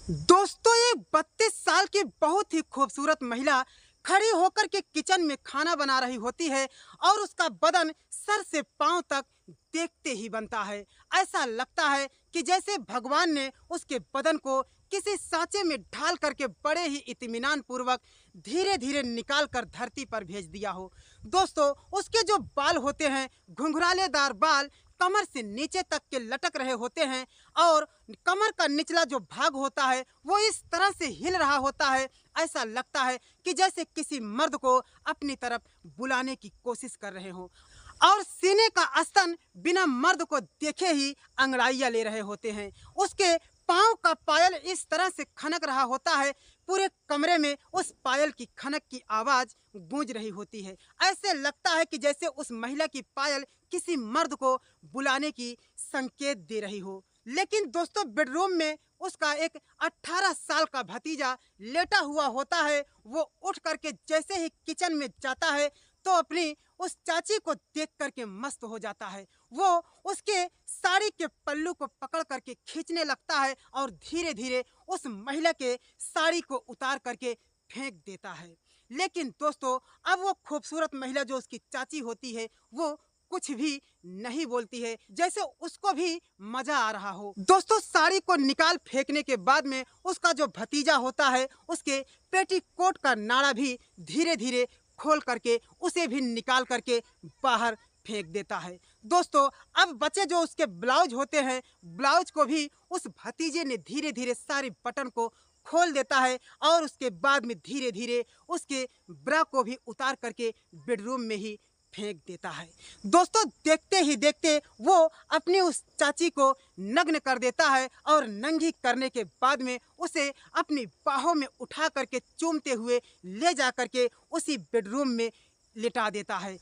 दोस्तों, ये 32 साल की बहुत ही खूबसूरत महिला खड़ी होकर के किचन में खाना बना रही होती है और उसका बदन सर से पांव तक देखते ही बनता है। ऐसा लगता है कि जैसे भगवान ने उसके बदन को किसी सांचे में ढाल करके बड़े ही इत्मीनान पूर्वक धीरे धीरे निकाल कर धरती पर भेज दिया हो। दोस्तों, उसके जो बाल होते हैं, घुंघरालेदार बाल कमर से नीचे तक के लटक रहे होते हैं और कमर का निचला जो भाग होता है वो इस तरह से हिल रहा होता है। ऐसा लगता है कि जैसे किसी मर्द को अपनी तरफ बुलाने की कोशिश कर रहे हों और सीने का स्तन बिना मर्द को देखे ही अंगड़ाइयां ले रहे होते हैं। उसके पांव का पायल इस तरह से खनक रहा होता है, पूरे कमरे में उस पायल की खनक की आवाज गूंज रही होती है। ऐसे लगता है कि जैसे उस महिला की पायल किसी मर्द को बुलाने की संकेत दे रही हो। लेकिन दोस्तों, बेडरूम में उसका एक 18 साल का भतीजा लेटा हुआ होता है। वो उठ करके जैसे ही किचन में जाता है तो अपनी उस चाची को देख करके मस्त हो जाता है। वो उसके साड़ी के पल्लू को पकड़ करके खींचने लगता है और धीरे धीरे उस महिला के साड़ी को उतार करके फेंक देता है। लेकिन दोस्तों, अब वो खूबसूरत महिला जो उसकी चाची होती है वो कुछ भी नहीं बोलती है, जैसे उसको भी मजा आ रहा हो। दोस्तों, साड़ी को निकाल फेंकने के बाद में उसका जो भतीजा होता है उसके पेटीकोट का नाड़ा भी धीरे धीरे खोल करके उसे भी निकाल करके बाहर फेंक देता है। दोस्तों, अब बचे जो उसके ब्लाउज होते हैं, ब्लाउज को भी उस भतीजे ने धीरे धीरे सारे बटन को खोल देता है और उसके बाद में धीरे धीरे उसके ब्रा को भी उतार करके बेडरूम में ही फेंक देता है। दोस्तों, देखते ही देखते वो अपनी उस चाची को नग्न कर देता है और नंगी करने के बाद में उसे अपनी बाहों में उठा करके चूमते हुए ले जा करके उसी बेडरूम में लिटा देता है।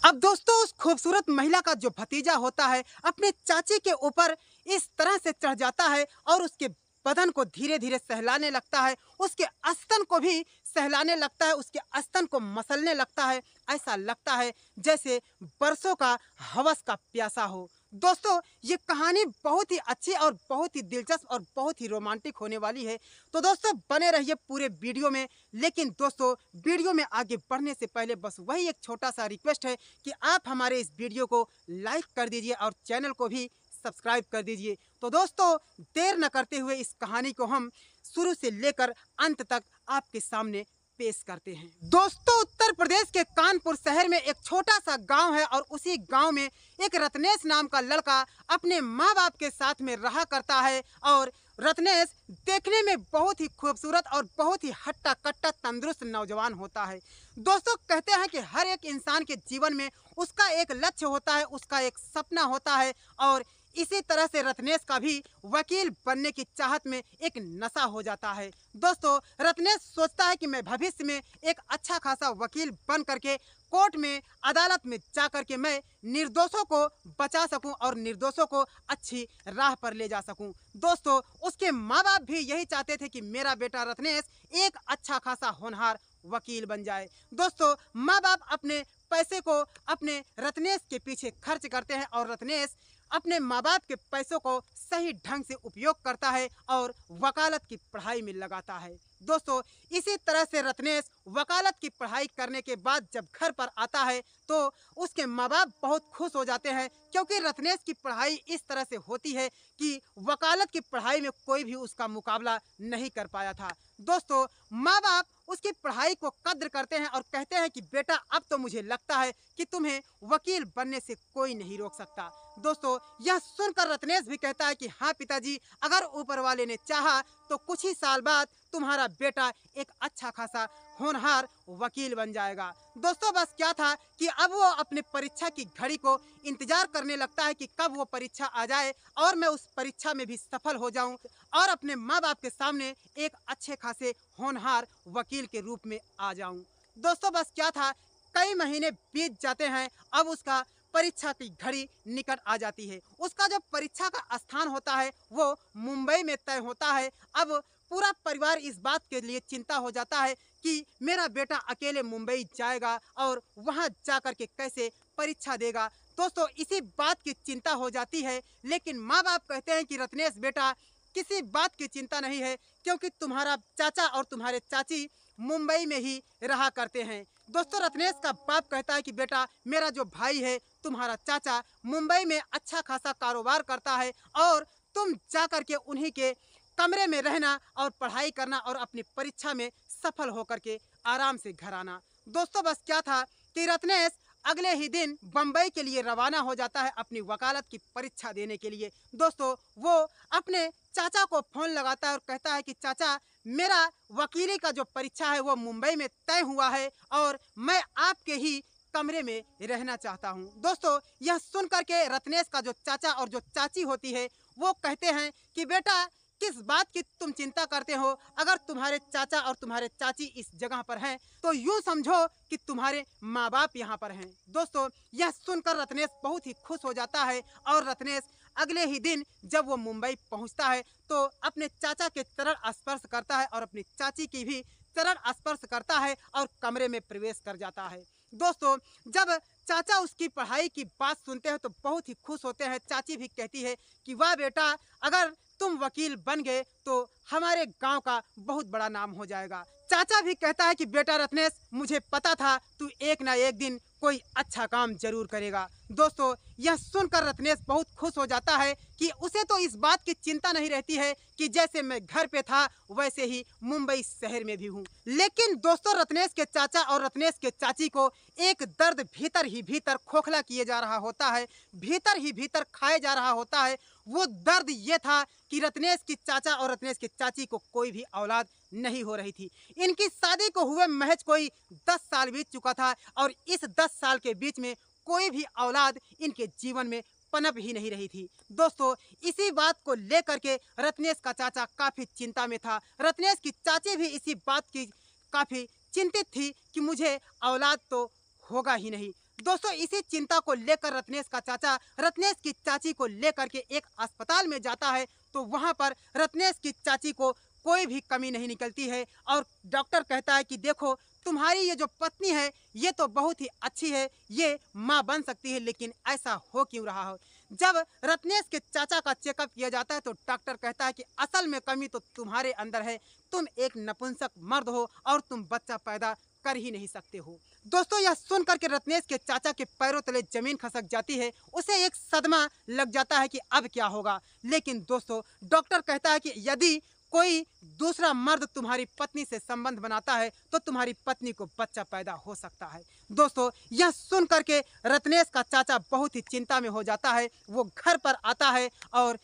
अब दोस्तों, उस खूबसूरत महिला का जो भतीजा होता है अपने चाची के ऊपर इस तरह से चढ़ जाता है और उसके बदन को धीरे धीरे सहलाने लगता है, उसके स्तन को भी सहलाने लगता है, उसके स्तन को मसलने लगता है। ऐसा लगता है जैसे बरसों का हवस का प्यासा हो। दोस्तों, ये कहानी बहुत ही अच्छी और बहुत ही दिलचस्प और बहुत ही रोमांटिक होने वाली है। तो दोस्तों, बने रहिए पूरे वीडियो में। लेकिन दोस्तों, वीडियो में आगे बढ़ने से पहले बस वही एक छोटा सा रिक्वेस्ट है कि आप हमारे इस वीडियो को लाइक कर दीजिए और चैनल को भी सब्सक्राइब कर दीजिए। तो दोस्तों, देर न करते हुए इस कहानी को हम शुरू से लेकर अंत तक आपके सामने पेश करते हैं। दोस्तों, उत्तर प्रदेश के कानपुर शहर में एक छोटा सा गांव है और उसी गांव में एक रत्नेश नाम का लड़का अपने माँ बाप के साथ में रहा करता है। और रत्नेश देखने में बहुत ही खूबसूरत और बहुत ही हट्टा कट्टा तंदुरुस्त नौजवान होता है। दोस्तों, कहते हैं कि हर एक इंसान के जीवन में उसका एक लक्ष्य होता है, उसका एक सपना होता है और इसी तरह से रत्नेश का भी वकील बनने की चाहत में एक नशा हो जाता है। दोस्तों, रत्नेश सोचता है कि मैं भविष्य में एक अच्छा खासा वकील बन करके कोर्ट में, अदालत में जा करके मैं निर्दोषों को बचा सकूं और निर्दोषों को अच्छी राह पर ले जा सकूं। दोस्तों, उसके माँ बाप भी यही चाहते थे कि मेरा बेटा रत्नेश एक अच्छा खासा होनहार वकील बन जाए। दोस्तों, माँ बाप अपने पैसे को अपने रत्नेश के पीछे खर्च करते हैं और रत्नेश अपने माँ बाप के पैसों को सही ढंग से उपयोग करता है और वकालत की पढ़ाई में लगाता है। दोस्तों, इसी तरह से रत्नेश वकालत की पढ़ाई करने के बाद जब घर पर आता है तो उसके माँ बाप बहुत खुश हो जाते हैं, क्योंकि रत्नेश की पढ़ाई इस तरह से होती है कि वकालत की पढ़ाई में कोई भी उसका मुकाबला नहीं कर पाया था। दोस्तों, माँ बाप उसकी पढ़ाई को कद्र करते हैं और कहते हैं कि बेटा, अब तो मुझे लगता है कि तुम्हें वकील बनने से कोई नहीं रोक सकता। दोस्तों, यह सुनकर रत्नेश भी कहता है कि हाँ पिताजी, अगर ऊपर वाले ने चाहा तो कुछ ही साल बाद तुम्हारा बेटा एक अच्छा खासा होनहार वकील बन जाएगा। दोस्तों, बस क्या था कि अब वो अपने परीक्षा की घड़ी को इंतजार करने लगता है कि कब वो परीक्षा आ जाए और मैं उस परीक्षा में भी सफल हो जाऊं और अपने माँ बाप के सामने एक अच्छे खासे होनहार वकील के रूप में आ जाऊं। दोस्तों, बस क्या था, कई महीने बीत जाते हैं। अब उसका परीक्षा की घड़ी निकट आ जाती है। उसका जो परीक्षा का स्थान होता है वो मुंबई में तय होता है। अब पूरा परिवार इस बात के लिए चिंता हो जाता है कि मेरा बेटा अकेले मुंबई जाएगा और वहां जाकर के कैसे परीक्षा देगा। दोस्तों, इसी बात की चिंता हो जाती है। लेकिन माँ बाप कहते हैं कि रत्नेश बेटा, किसी बात की चिंता नहीं है, क्योंकि तुम्हारा चाचा और तुम्हारे चाची मुंबई में ही रहा करते हैं। दोस्तों, रत्नेश का बाप कहता है कि बेटा, मेरा जो भाई है, तुम्हारा चाचा मुंबई में अच्छा खासा कारोबार करता है और तुम जा कर के उन्हीं के कमरे में रहना और पढ़ाई करना और अपनी परीक्षा में सफल होकर के आराम से घर आना। दोस्तों, बस क्या था कि रत्नेश अगले ही दिन बम्बई के लिए रवाना हो जाता है अपनी वकालत की परीक्षा देने के लिए। दोस्तों, वो अपने चाचा को फोन लगाता है और कहता है कि चाचा, मेरा वकीली का जो परीक्षा है वो मुंबई में तय हुआ है और मैं आपके ही कमरे में रहना चाहता हूँ। दोस्तों, यह सुनकर के रत्नेश का जो चाचा और जो चाची होती है वो कहते हैं कि बेटा, किस बात की तुम चिंता करते हो? अगर तुम्हारे चाचा और तुम्हारे चाची इस जगह पर हैं तो यूं समझो कि तुम्हारे माँ बाप यहाँ पर हैं। दोस्तों, यह सुनकर रत्नेश बहुत ही खुश हो जाता है और रत्नेश अगले ही दिन जब वो मुंबई पहुँचता है तो अपने चाचा के चरण स्पर्श करता है और अपनी चाची की भी चरण स्पर्श करता है और कमरे में प्रवेश कर जाता है। दोस्तों, जब चाचा उसकी पढ़ाई की बात सुनते हैं तो बहुत ही खुश होते हैं। चाची भी कहती है कि वाह बेटा, अगर तुम वकील बन गए तो हमारे गांव का बहुत बड़ा नाम हो जाएगा। चाचा भी कहता है कि बेटा रत्नेश, मुझे पता था तू एक ना एक दिन कोई अच्छा काम जरूर करेगा। दोस्तों, यह सुनकर रत्नेश बहुत खुश हो जाता है कि उसे तो इस बात की चिंता नहीं रहती है कि जैसे मैं घर पे था वैसे ही मुंबई शहर में भी हूँ। लेकिन दोस्तों, रत्नेश के चाचा और रत्नेश के चाची को एक दर्द भीतर ही भीतर खोखला किए जा रहा होता है, भीतर ही भीतर खाए जा रहा होता है। वो दर्द ये था कि रत्नेश की चाचा और रत्नेश की चाची को कोई भी औलाद नहीं हो रही थी। इनकी शादी को हुए महज कोई 10 साल बीत चुका था और इस 10 साल के बीच में कोई भी औलाद इनके जीवन में पनप ही नहीं रही थी। दोस्तों, इसी बात को लेकर के रत्नेश का चाचा काफी चिंता में था। रत्नेश की चाची भी इसी बात की काफी चिंतित थी कि मुझे औलाद तो होगा ही नहीं। दोस्तों, इसी चिंता को लेकर रत्नेश का चाचा रत्नेश की चाची को लेकर के एक अस्पताल में जाता है तो वहां पर रत्नेश की चाची को कोई भी कमी नहीं निकलती है और डॉक्टर कहता है कि देखो, तुम्हारी ये जो पत्नी है ये तो बहुत ही अच्छी है, ये माँ बन सकती है, लेकिन ऐसा हो क्यों रहा हो? जब रत्नेश के चाचा का चेकअप किया जाता है तो डॉक्टर कहता है कि असल में कमी तो तुम्हारे अंदर है, तुम एक नपुंसक मर्द हो और तुम बच्चा पैदा कर ही नहीं सकते हो। दोस्तों, यह सुनकर के रत्नेश के चाचा के पैरों तले जमीन खसक जाती है। उसे एक सदमा लग जाता है कि अब क्या होगा। लेकिन दोस्तों, डॉक्टर कहता है कि यदि कोई दूसरा मर्द तुम्हारी पत्नी से संबंध बनाता है तो तुम्हारी पत्नी को बच्चा पैदा हो सकता है। दोस्तों, यह सुनकर के रत्नेश का चाचा बहुत ही चिंता में हो जाता है। वो घर पर आता है और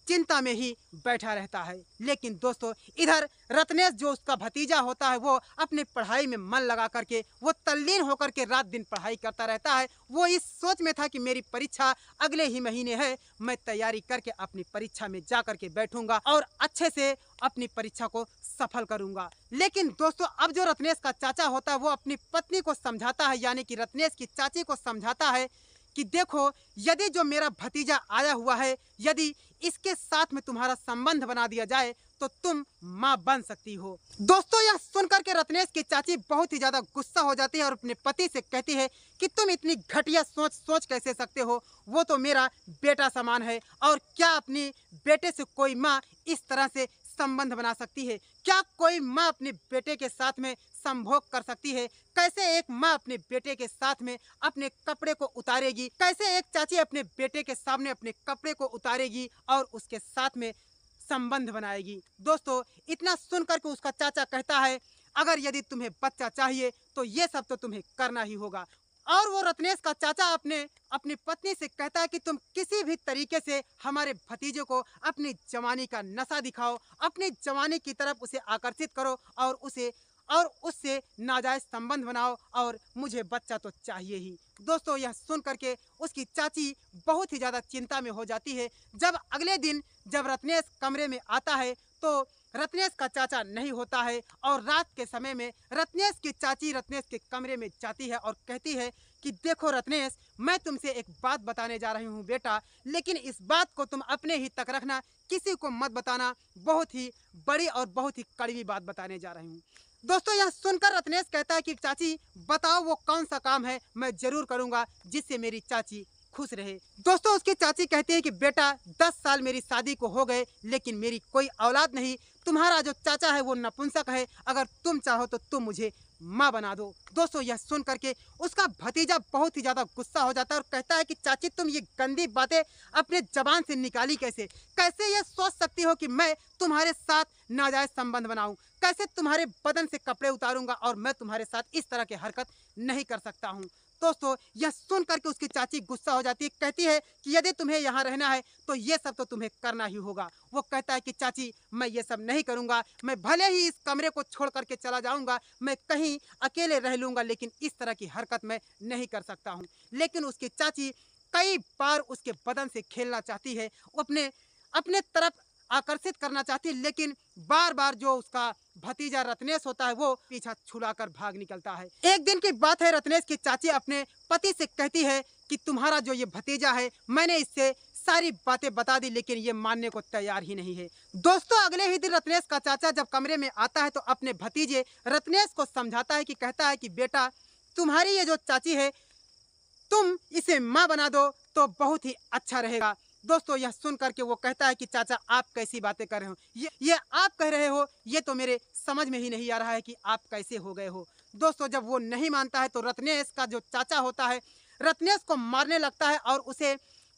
चिंता में ही बैठा रहता है। लेकिन दोस्तों, इधर रत्नेश जो उसका भतीजा होता है वो अपने पढ़ाई में मन लगा करके वो तल्लीन होकर के रात दिन पढ़ाई करता रहता है। वो इस सोच में था कि मेरी परीक्षा अगले ही महीने है, मैं तैयारी करके अपनी परीक्षा में जा करके बैठूंगा और अच्छे से अपनी परीक्षा को सफल करूंगा। लेकिन दोस्तों, अब जो रत्नेश का चाचा होता है वो अपनी पत्नी को समझाता है, यानी कि रत्नेश की चाची को समझाता है कि देखो, यदि जो मेरा भतीजा आया हुआ है, यदि इसके साथ में तुम्हारा संबंध बना दिया जाए तो तुम माँ बन सकती हो। दोस्तों, यह सुनकर के रत्नेश की चाची बहुत ही ज्यादा गुस्सा हो जाती है और अपने पति से कहती है कि तुम इतनी घटिया सोच कैसे सकते हो? वो तो मेरा बेटा समान है और क्या अपनी बेटे से कोई माँ इस तरह से संबंध बना सकती है? क्या कोई माँ अपने बेटे के साथ में संभोग कर सकती है? कैसे एक माँ अपने बेटे के साथ में अपने कपड़े को उतारेगी? कैसे एक चाची अपने बेटे के सामने अपने कपड़े को उतारेगी और उसके साथ में संबंध बनाएगी? दोस्तों, इतना सुनकर के उसका चाचा कहता है, अगर यदि तुम्हें बच्चा चाहिए तो ये सब तो तुम्हें करना ही होगा। और वो रत्नेश का चाचा अपनी पत्नी से कहता है कि तुम किसी भी तरीके से हमारे भतीजे को अपनी जवानी का नशा दिखाओ, अपनी जवानी की तरफ उसे आकर्षित करो और उससे नाजायज संबंध बनाओ और मुझे बच्चा तो चाहिए ही। दोस्तों, यह सुन करके उसकी चाची बहुत ही ज़्यादा चिंता में हो जाती है। जब अगले दिन जब रत्नेश कमरे में आता है तो रत्नेश का चाचा नहीं होता है और रात के समय में रत्नेश की चाची रत्नेश के कमरे में जाती है और कहती है कि देखो रत्नेश, मैं तुमसे एक बात बताने जा रही हूँ बेटा, लेकिन इस बात को तुम अपने ही तक रखना, किसी को मत बताना। बहुत ही बड़ी और बहुत ही कड़वी बात बताने जा रही हूँ। दोस्तों, यह सुनकर रत्नेश कहता है कि चाची बताओ वो कौन सा काम है, मैं जरूर करूँगा जिससे मेरी चाची खुश रहे। दोस्तों उसकी चाची कहती है कि बेटा 10 साल मेरी शादी को हो गए लेकिन मेरी कोई औलाद नहीं। तुम्हारा जो चाचा है वो नपुंसक है, अगर तुम चाहो तो तुम मुझे माँ बना दो। दोस्तों यह सुन करके उसका भतीजा बहुत ही ज्यादा गुस्सा हो जाता है और कहता है कि चाची तुम ये गंदी बातें अपने जबान से निकाली कैसे? कैसे ये सोच सकती हो कि मैं तुम्हारे साथ नाजायज संबंध बनाऊं? कैसे तुम्हारे बदन से कपड़े उतारूंगा और मैं तुम्हारे साथ इस तरह की हरकत नहीं कर सकता हूं। दोस्तों यह सुन करके उसकी चाची गुस्सा हो जाती है, कहती है कि यदि तुम्हें यहाँ रहना है तो ये सब तो तुम्हें करना ही होगा। वो कहता है कि चाची मैं ये सब नहीं करूंगा, मैं भले ही इस कमरे को छोड़ करके चला जाऊंगा, मैं कहीं अकेले रह लूंगा, लेकिन इस तरह की हरकत मैं नहीं कर सकता हूँ। लेकिन उसकी चाची कई बार उसके बदन से खेलना चाहती है, वो अपने अपने तरफ आकर्षित करना चाहती है, लेकिन बार बार जो उसका भतीजा रत्नेश होता है वो पीछा छुड़ाकर भाग निकलता है। एक दिन की बात है, रत्नेश की चाची अपने पति से कहती है कि तुम्हारा जो ये भतीजा है मैंने इससे सारी बातें बता दी लेकिन ये मानने को तैयार ही नहीं है। दोस्तों अगले ही दिन रत्नेश का चाचा जब कमरे में आता है तो अपने भतीजे रत्नेश को समझाता है कि कहता है कि बेटा तुम्हारी ये जो चाची है तुम इसे माँ बना दो तो बहुत ही अच्छा रहेगा। दोस्तों यह सुन करके वो कहता है कि चाचा आप कैसी बातें कर रहे हो, ये आप कह रहे हो, ये तो मेरे समझ में ही नहीं आ रहा है कि आप कैसे हो गए हो। दोस्तों जब वो नहीं मानता है तो रत्नेश का जो चाचा होता है रत्नेश को मारने लगता है और उसे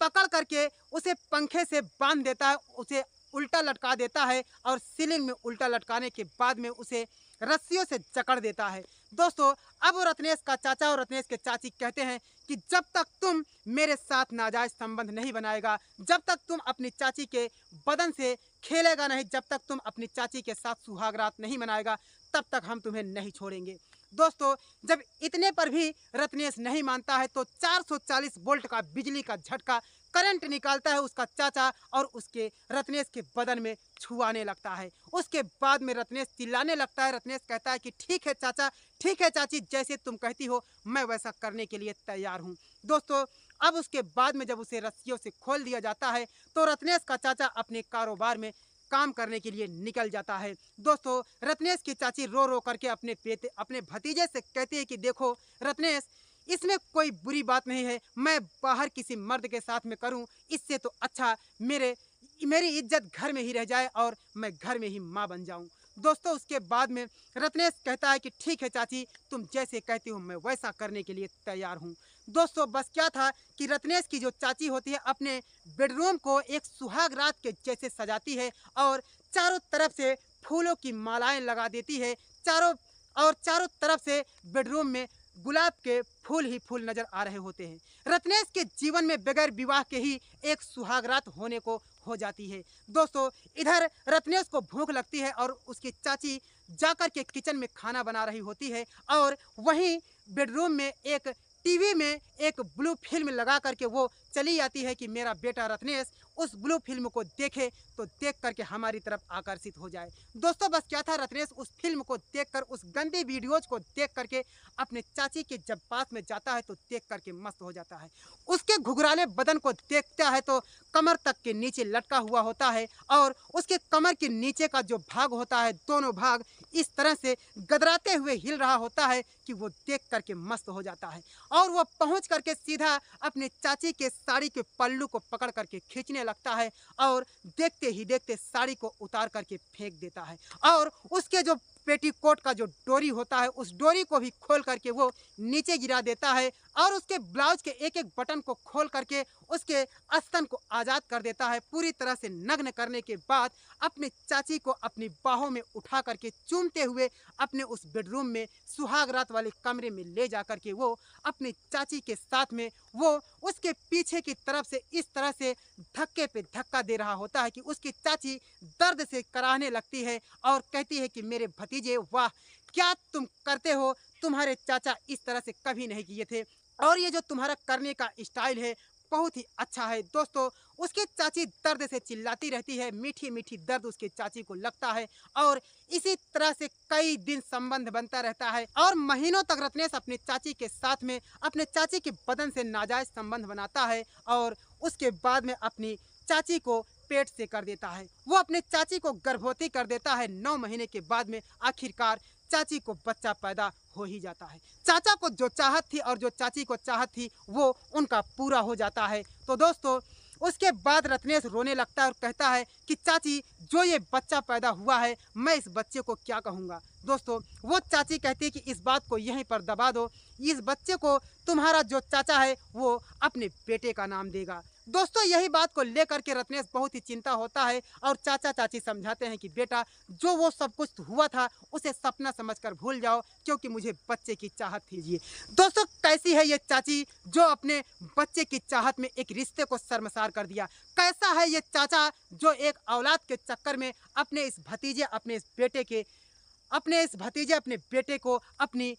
पकड़ करके उसे पंखे से बांध देता है, उसे उल्टा लटका देता है और सीलिंग में उल्टा लटकाने के बाद में उसे रस्सियों से जकड़ देता है। दोस्तों अब वो रत्नेश का चाचा और रत्नेश के चाची कहते हैं कि जब तक तुम मेरे साथ नाजायज संबंध नहीं बनाएगा, जब तक तुम अपनी चाची के बदन से खेलेगा नहीं, जब तक तुम अपनी चाची के साथ सुहागरात नहीं मनाएगा, तब तक हम तुम्हें नहीं छोड़ेंगे। दोस्तों जब इतने पर भी रत्नेश नहीं मानता है तो 440 वोल्ट का बिजली का झटका करंट निकालता है उसका चाचा और उसके रत्नेश के बदन में छुआने लगता है। उसके बाद में रत्नेश चिल्लाने लगता है। रत्नेश कहता है कि ठीक है चाचा, ठीक है चाची, जैसे तुम कहती हो मैं वैसा करने के लिए तैयार हूँ। दोस्तों अब उसके बाद में जब उसे रस्सियों से खोल दिया जाता है तो रत्नेश का चाचा अपने कारोबार में काम करने के लिए निकल जाता है। दोस्तों रत्नेश की चाची रो रो करके अपने भतीजे से कहती है कि देखो रत्नेश इसमें कोई बुरी बात नहीं है, मैं बाहर किसी मर्द के साथ में करूं, इससे तो अच्छा मेरी इज्जत घर में ही रह जाए और मैं घर में ही माँ बन जाऊं। दोस्तों उसके बाद में रत्नेश कहता है कि ठीक है चाची, तुम जैसे कहती हो मैं वैसा करने के लिए तैयार हूँ। दोस्तों बस क्या था कि रत्नेश की जो चाची होती है अपने बेडरूम को एक सुहाग रात के जैसे सजाती है और चारों तरफ से फूलों की मालाएं लगा देती है, चारों तरफ से बेडरूम में गुलाब के फूल ही फूल नजर आ रहे होते हैं। रत्नेश के जीवन में बगैर विवाह के ही एक सुहागरात होने को हो जाती है। दोस्तों इधर रत्नेश को भूख लगती है और उसकी चाची जाकर के किचन में खाना बना रही होती है और वहीं बेडरूम में एक टीवी में एक ब्लू फिल्म लगा करके वो चली आती है कि मेरा बेटा रत्नेश उस ब्लू फिल्म को देखे तो देख करके हमारी तरफ आकर्षित हो जाए। दोस्तों बस क्या था, रत्नेश उस फिल्म को देखकर, उस गंदी वीडियोज को देख करके अपने चाची के जब पास में जाता है तो देख करके मस्त हो जाता है। उसके घुघराले बदन को देखता है तो कमर तक के नीचे लटका हुआ होता है और उसके कमर के नीचे का जो भाग होता है दोनों भाग इस तरह से गदराते हुए हिल रहा होता है कि वो देख करके मस्त हो जाता है और वो पहुंच करके सीधा अपने चाची के साड़ी के पल्लू को पकड़ करके खींचने लगता है और देखते ही देखते साड़ी को उतार करके फेंक देता है और उसके जो पेटीकोट का जो डोरी होता है उस डोरी को भी खोल करके वो नीचे गिरा देता है और उसके ब्लाउज के एक एक बटन को खोल करके उसके आस्तन को आज़ाद कर देता है। पूरी तरह से नग्न करने के बाद अपने चाची को अपनी बाहों में उठा करके चूमते हुए अपने उस बेडरूम में सुहाग रात वाले कमरे में ले जा करके वो अपनी चाची के साथ में वो उसके पीछे की तरफ से इस तरह से धक्के पे धक्का दे रहा होता है कि उसकी चाची दर्द से कराहने लगती है और कहती है कि मेरे भतीजे वाह क्या तुम करते हो, तुम्हारे चाचा इस तरह से कभी नहीं किए थे और ये जो तुम्हारा करने का स्टाइल है बहुत ही अच्छा है। दोस्तों उसकी चाची दर्द से चिल्लाती रहती है, मीठी मीठी दर्द उसकी चाची को लगता है और इसी तरह से कई दिन संबंध बनता रहता है और महीनों तक रत्नेश अपनी चाची के साथ में अपने चाची के बदन से नाजायज संबंध बनाता है और उसके बाद में अपनी चाची को पेट से कर देता है। वो अपने चाची को गर्भवती कर देता है। 9 महीने के बाद में आखिरकार चाची को बच्चा पैदा हो ही जाता है। चाचा को जो चाहत थी और जो चाची को चाहत थी वो उनका पूरा हो जाता है। तो दोस्तों उसके बाद रत्नेश रोने लगता है और कहता है कि चाची जो ये बच्चा पैदा हुआ है मैं इस बच्चे को क्या कहूँगा। दोस्तों वो चाची कहती है कि इस बात को यहीं पर दबा दो, इस बच्चे को तुम्हारा जो चाचा है वो अपने बेटे का नाम देगा। दोस्तों यही बात को लेकर के रत्नेश बहुत ही चिंता होता है और चाचा चाची समझाते हैं कि बेटा जो वो सब कुछ हुआ था उसे सपना समझकर भूल जाओ, क्योंकि मुझे बच्चे की चाहत थी। दोस्तों कैसी है ये चाची जो अपने बच्चे की चाहत में एक रिश्ते को शर्मसार कर दिया। कैसा है ये चाचा जो एक औलाद के चक्कर में अपने इस भतीजे अपने बेटे को अपनी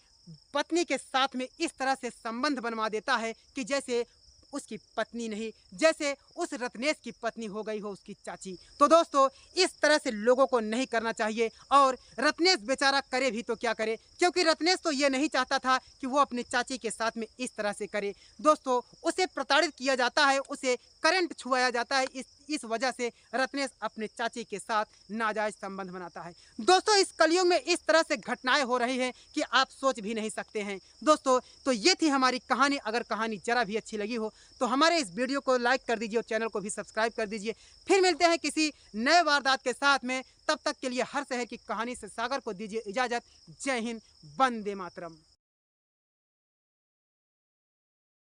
पत्नी के साथ में इस तरह से संबंध बनवा देता है कि जैसे उसकी पत्नी नहीं, जैसे उस रत्नेश की पत्नी हो गई हो उसकी चाची। तो दोस्तों इस तरह से लोगों को नहीं करना चाहिए और रत्नेश बेचारा करे भी तो क्या करे, क्योंकि रत्नेश तो ये नहीं चाहता था कि वो अपने चाची के साथ में इस तरह से करे। दोस्तों उसे प्रताड़ित किया जाता है, उसे करंट छुआया जाता है, इस वजह से रत्नेश अपने चाची के साथ नाजायज संबंध बनाता है। दोस्तों इस कलयुग में इस तरह से घटनाएं हो रही हैं कि आप सोच भी नहीं सकते हैं। दोस्तों तो ये थी हमारी कहानी। अगर कहानी जरा भी अच्छी लगी हो तो हमारे इस वीडियो को लाइक कर दीजिए और चैनल को भी सब्सक्राइब कर दीजिए। फिर मिलते हैं किसी नए वारदात के साथ में, तब तक के लिए हर शहर की कहानी से सागर को दीजिए इजाजत। जय हिंद, वंदे मातरम।